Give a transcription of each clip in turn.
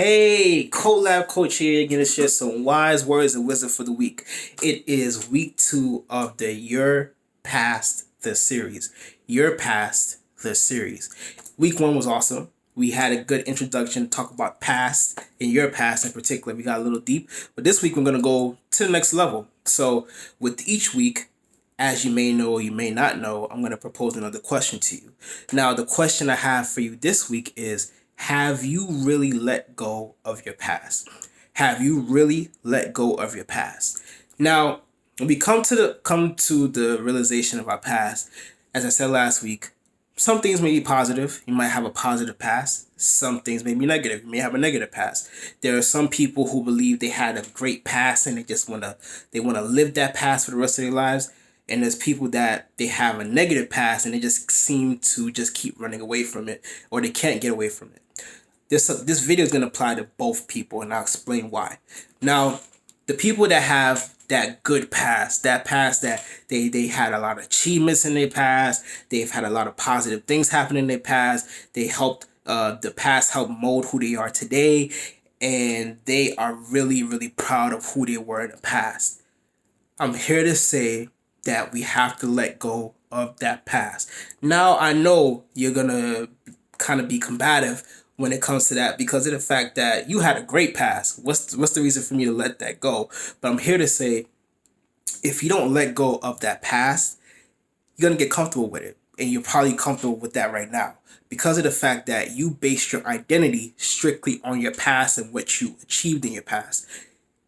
Hey, Colabcoaching, gonna share some wise words and wisdom for the week. It is week 2 of the Your Past the series. Your Past the series. Week 1 was awesome. We had a good introduction to talk about past and your past in particular. We got a little deep, but this week we're gonna go to the next level. So, with each week, as you may know or you may not know, I'm going to propose another question to you. Now, the question I have for you this week is, have you really let go of your past? Have you really let go of your past? Now, when we come to the realization of our past, as I said last week, some things may be positive. You might have a positive past. Some things may be negative. You may have a negative past. There are some people who believe they had a great past and they wanna live that past for the rest of their lives. And there's people that they have a negative past and they just seem to just keep running away from it, or they can't get away from it. This video is going to apply to both people, and I'll explain why. Now, the people that have that good past, that past that they had a lot of achievements in their past, they've had a lot of positive things happen in their past, they helped the past help mold who they are today, and they are really, really proud of who they were in the past. I'm here to say that we have to let go of that past. Now, I know you're going to kind of be combative when it comes to that because of the fact that you had a great past. What's the reason for me to let that go? But I'm here to say, if you don't let go of that past, you're going to get comfortable with it. And you're probably comfortable with that right now because of the fact that you based your identity strictly on your past and what you achieved in your past.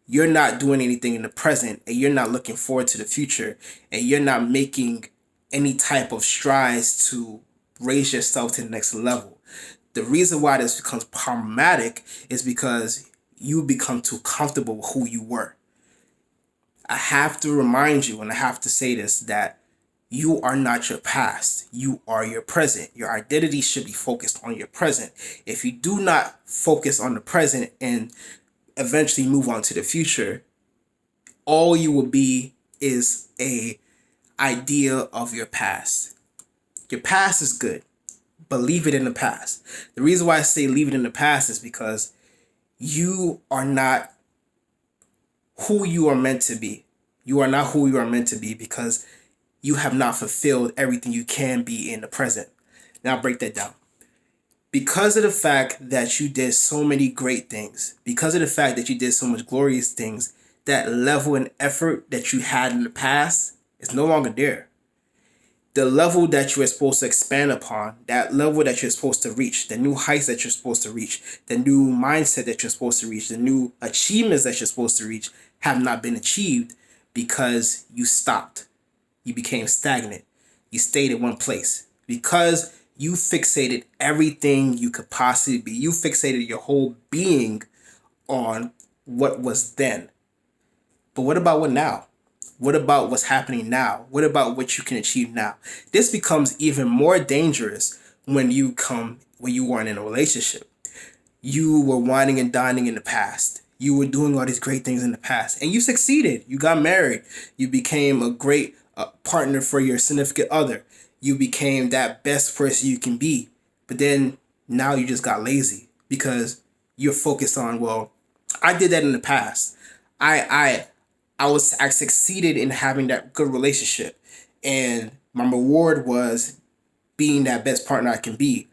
You're not doing anything in the present, and you're not looking forward to the future, and you're not making any type of strides to raise yourself to the next level. The reason why this becomes problematic is because you become too comfortable with who you were. I have to remind you, and I have to say this, that you are not your past. You are your present. Your identity should be focused on your present. If you do not focus on the present and eventually move on to the future, all you will be is a idea of your past. Your past is good, but leave it in the past. The reason why I say leave it in the past is because you are not who you are meant to be. You are not who you are meant to be because you have not fulfilled everything you can be in the present. Now I'll break that down. Because of the fact that you did so many great things, because of the fact that you did so much glorious things, that level and effort that you had in the past is no longer there. The level that you were supposed to expand upon, that level that you're supposed to reach, the new heights that you're supposed to reach, the new mindset that you're supposed to reach, the new achievements that you're supposed to reach have not been achieved because you stopped. You became stagnant. You stayed in one place because you fixated everything you could possibly be. You fixated your whole being on what was then. But what about what now? What about what's happening now? What about what you can achieve now? This becomes even more dangerous when you weren't in a relationship. You were whining and dining in the past. You were doing all these great things in the past, and you succeeded. You got married. You became a great partner for your significant other. You became that best person you can be. But then now you just got lazy because you're focused on, well, I did that in the past. I succeeded in having that good relationship, and my reward was being that best partner I can be.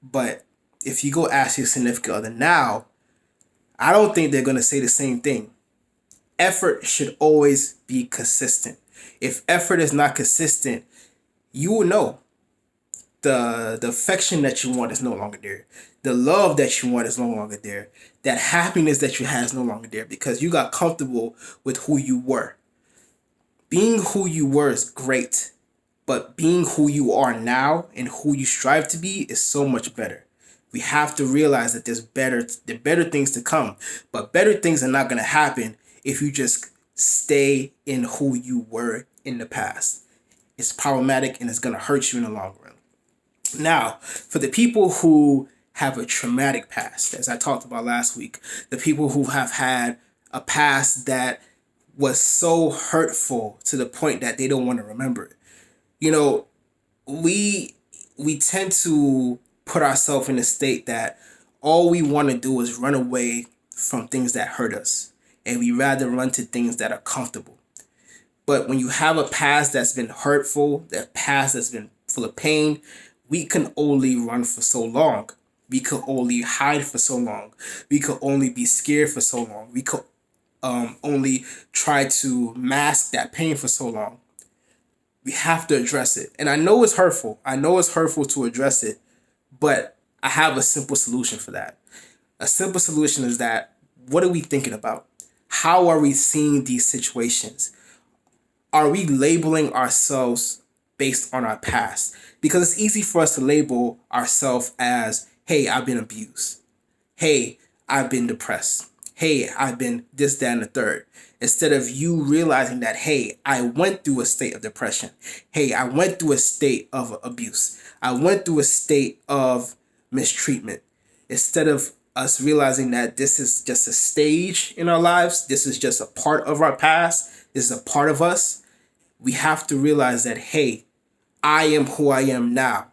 But if you go ask your significant other now, I don't think they're gonna say the same thing. Effort should always be consistent. If effort is not consistent, you will know the affection that you want is no longer there. The love that you want is no longer there. That happiness that you had is no longer there because you got comfortable with who you were. Being who you were is great, but being who you are now and who you strive to be is so much better. We have to realize that there are better things to come, but better things are not going to happen if you just stay in who you were in the past. It's problematic and it's going to hurt you in the long run. Now, for the people who have a traumatic past, as I talked about last week, the people who have had a past that was so hurtful to the point that they don't want to remember it. You know, we tend to put ourselves in a state that, All we want to do is run away from things that hurt us, and we rather run to things that are comfortable. But when you have a past that's been hurtful, that past that's been full of pain, we can only run for so long. We could only hide for so long. We could only be scared for so long. We could only try to mask that pain for so long. We have to address it. And I know it's hurtful. I know it's hurtful to address it, but I have a simple solution for that. A simple solution is that what are we thinking about? How are we seeing these situations? Are we labeling ourselves based on our past? Because it's easy for us to label ourselves as, hey, I've been abused. Hey, I've been depressed. Hey, I've been this, that, and the third. Instead of you realizing that, hey, I went through a state of depression. Hey, I went through a state of abuse. I went through a state of mistreatment. Instead of us realizing that this is just a stage in our lives, this is just a part of our past, this is a part of us, we have to realize that, hey, I am who I am now.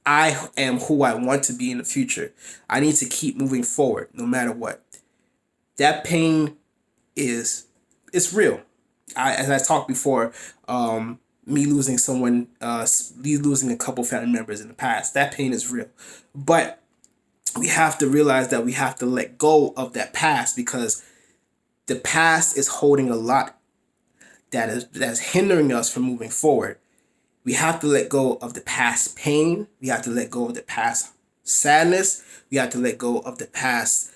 I am who I want to be in the future. I need to keep moving forward no matter what. That pain is, it's real. As I talked before, me losing someone, me losing a couple family members in the past, that pain is real. But we have to realize that we have to let go of that past, because the past is holding a lot that's hindering us from moving forward. We have to let go of the past pain. We have to let go of the past sadness. We have to let go of the past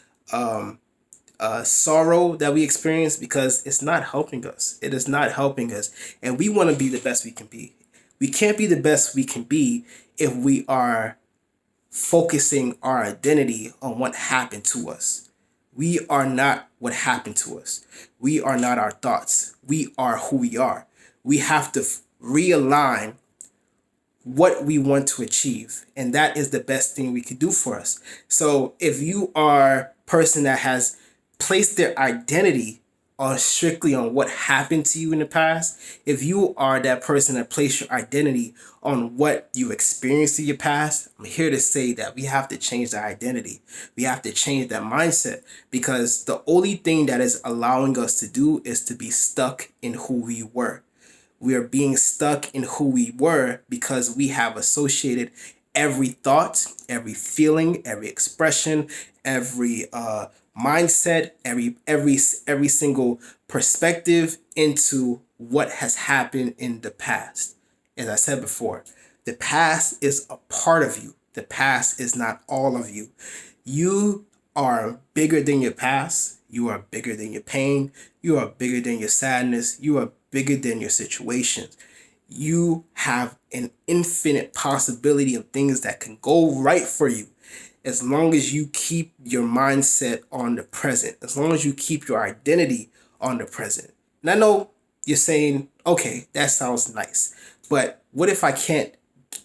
sorrow that we experience, because it's not helping us. It is not helping us. And we want to be the best we can be. We can't be the best we can be if we are focusing our identity on what happened to us. We are not what happened to us. We are not our thoughts. We are who we are. We have to realign what we want to achieve. And that is the best thing we could do for us. So if you are a person that has placed their identity on strictly on what happened to you in the past, if you are that person that placed your identity on what you experienced in your past, I'm here to say that we have to change that identity. We have to change that mindset, because the only thing that is allowing us to do is to be stuck in who we were. We are being stuck in who we were because we have associated every thought, every feeling, every expression, every mindset, every single perspective into what has happened in the past. As I said before, the past is a part of you. The past is not all of you. You are bigger than your past. You are bigger than your pain. You are bigger than your sadness. You are bigger than your situations. You have an infinite possibility of things that can go right for you, as long as you keep your mindset on the present, as long as you keep your identity on the present. And I know you're saying, okay, that sounds nice, but what if I can't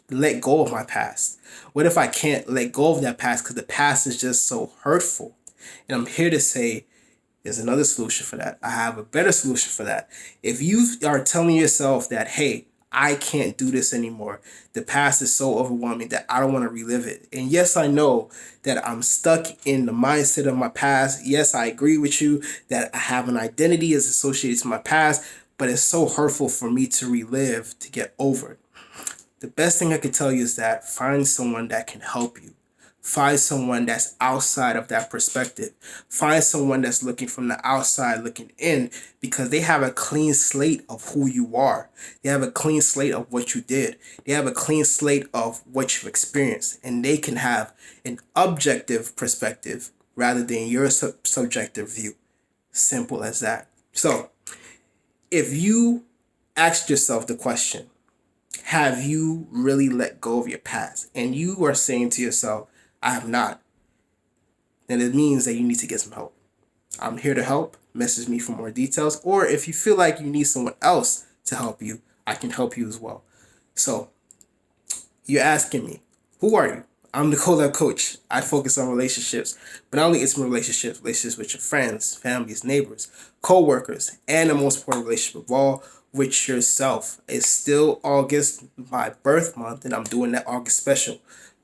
let go of my past? What if I can't let go of that past because the past is just so hurtful? And I'm here to say there's another solution for that. I have a better solution for that. If you are telling yourself that, hey, I can't do this anymore, the past is so overwhelming that I don't want to relive it. And yes, I know that I'm stuck in the mindset of my past. Yes, I agree with you that I have an identity as associated to my past, but it's so hurtful for me to relive, to get over it. The best thing I can tell you is that find someone that can help you. Find someone that's outside of that perspective. Find someone that's looking from the outside looking in, because they have a clean slate of who you are. They have a clean slate of what you did. They have a clean slate of what you've experienced. And they can have an objective perspective rather than your subjective view. Simple as that. So if you ask yourself the question, have you really let go of your past? And you are saying to yourself, I have not. Then it means that you need to get some help. I'm here to help. Message me for more details. Or if you feel like you need someone else to help you, I can help you as well. So you're asking me, who are you? I'm the Colab coach. I focus on relationships, but not only intimate relationships with your friends, families, neighbors, co-workers, and the most important relationship of all, with yourself. It's still August, my birth month, and I'm doing that August special.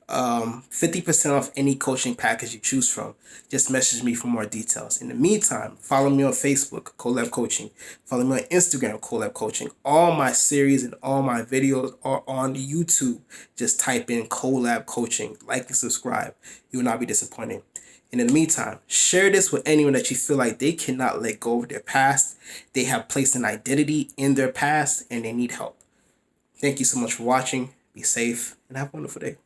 50% off any coaching package you choose from. Just message me for more details. In the meantime, follow me on Facebook, Colab Coaching. Follow me on Instagram, Colab Coaching. All my series and all my videos are on YouTube. Just type in Colab Coaching, like and subscribe. You will not be disappointed. And in the meantime, share this with anyone that you feel like they cannot let go of their past. They have placed an identity in their past and they need help. Thank you so much for watching. Be safe and have a wonderful day.